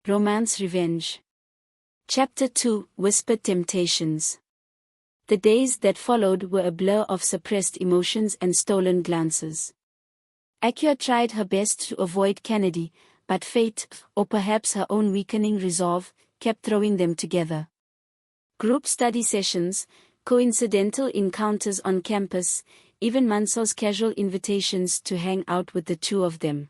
Romance Revenge. Chapter 2, Whispered Temptations. The days that followed were a blur of suppressed emotions and stolen glances. Akua tried her best to avoid Kennedy, but fate, or perhaps her own weakening resolve, kept throwing them together. Group study sessions, coincidental encounters on campus, even Mansa's casual invitations to hang out with the two of them.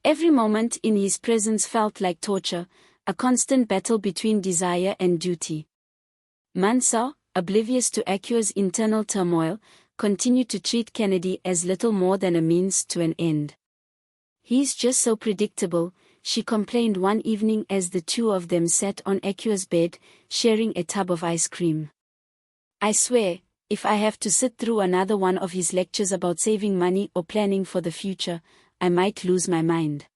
Every moment in his presence felt like torture, a constant battle between desire and duty. Mansa, oblivious to Akua's internal turmoil, continued to treat Kennedy as little more than a means to an end. "He's just so predictable," she complained one evening as the two of them sat on Akua's bed, sharing a tub of ice cream. "I swear, if I have to sit through another one of his lectures about saving money or planning for the future, I might lose my mind."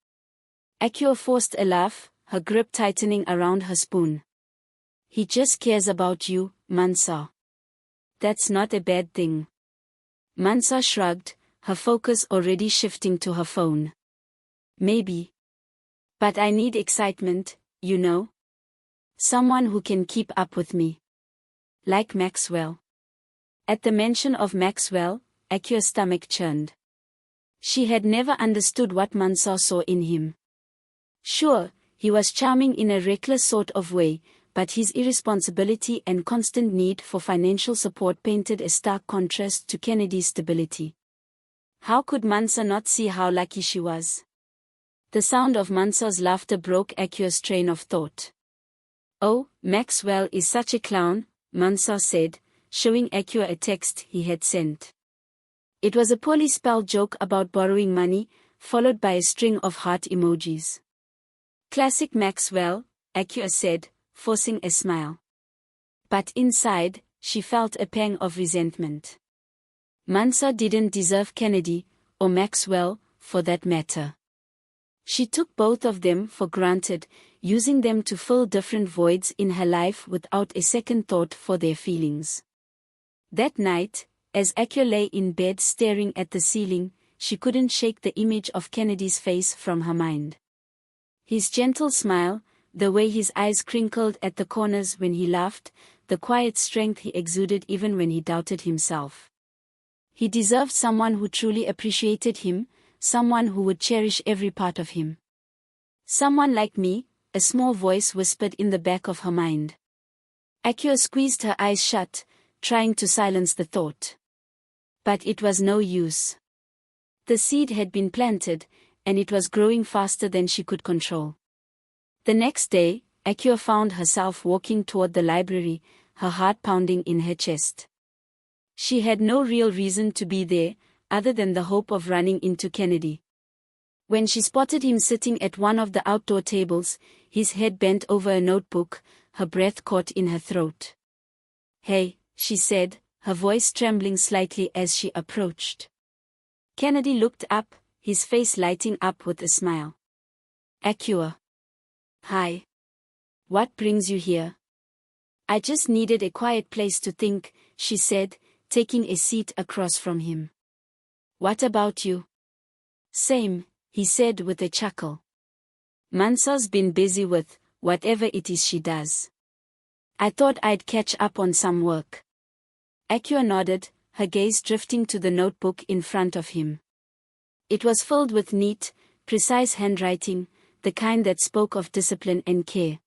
Akua forced a laugh, her grip tightening around her spoon. "He just cares about you, Mansa. That's not a bad thing." Mansa shrugged, her focus already shifting to her phone. "Maybe. But I need excitement, you know? Someone who can keep up with me. Like Maxwell." At the mention of Maxwell, Akua's stomach churned. She had never understood what Mansa saw in him. Sure, he was charming in a reckless sort of way, but his irresponsibility and constant need for financial support painted a stark contrast to Kennedy's stability. How could Mansa not see how lucky she was? The sound of Mansa's laughter broke Akua's train of thought. "Oh, Maxwell is such a clown," Mansa said, showing Akua a text he had sent. It was a poorly spelled joke about borrowing money, followed by a string of heart emojis. "Classic Maxwell," Akua said, forcing a smile. But inside, she felt a pang of resentment. Mansa didn't deserve Kennedy, or Maxwell, for that matter. She took both of them for granted, using them to fill different voids in her life without a second thought for their feelings. That night, as Akua lay in bed staring at the ceiling, she couldn't shake the image of Kennedy's face from her mind. His gentle smile, the way his eyes crinkled at the corners when he laughed, the quiet strength he exuded even when he doubted himself. He deserved someone who truly appreciated him, someone who would cherish every part of him. "Someone like me," a small voice whispered in the back of her mind. Akua squeezed her eyes shut, trying to silence the thought. But it was no use. The seed had been planted, and it was growing faster than she could control. The next day, Akua found herself walking toward the library, her heart pounding in her chest. She had no real reason to be there, other than the hope of running into Kennedy. When she spotted him sitting at one of the outdoor tables, his head bent over a notebook, her breath caught in her throat. "Hey," she said, her voice trembling slightly as she approached. Kennedy looked up, his face lighting up with a smile. "Akua. Hi. What brings you here?" "I just needed a quiet place to think," she said, taking a seat across from him. "What about you?" "Same," he said with a chuckle. "Mansa's been busy with whatever it is she does. I thought I'd catch up on some work." Akua nodded, her gaze drifting to the notebook in front of him. It was filled with neat, precise handwriting, the kind that spoke of discipline and care.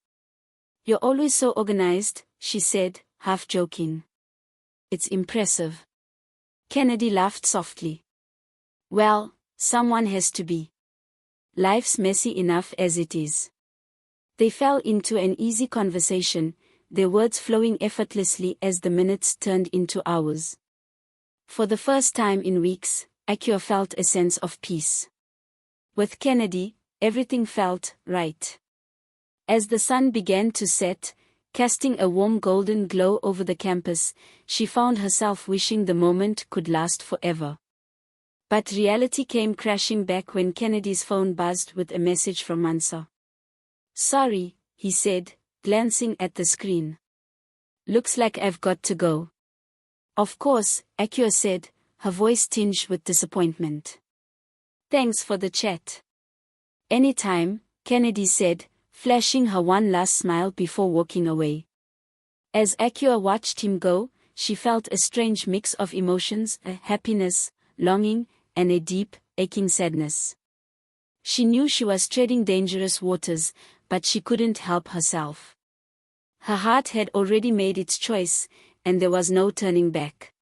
"You're always so organized," she said, half joking. "It's impressive." Kennedy laughed softly. "Well, someone has to be. Life's messy enough as it is." They fell into an easy conversation, their words flowing effortlessly as the minutes turned into hours. For the first time in weeks, Akua felt a sense of peace. With Kennedy, everything felt right. As the sun began to set, casting a warm golden glow over the campus, she found herself wishing the moment could last forever. But reality came crashing back when Kennedy's phone buzzed with a message from Mansa. "Sorry," he said, glancing at the screen. "Looks like I've got to go." "Of course," Akua said, her voice tinged with disappointment. "Thanks for the chat." "Anytime," Kennedy said, flashing her one last smile before walking away. As Akua watched him go, she felt a strange mix of emotions, a happiness, longing, and a deep, aching sadness. She knew she was treading dangerous waters, but she couldn't help herself. Her heart had already made its choice, and there was no turning back.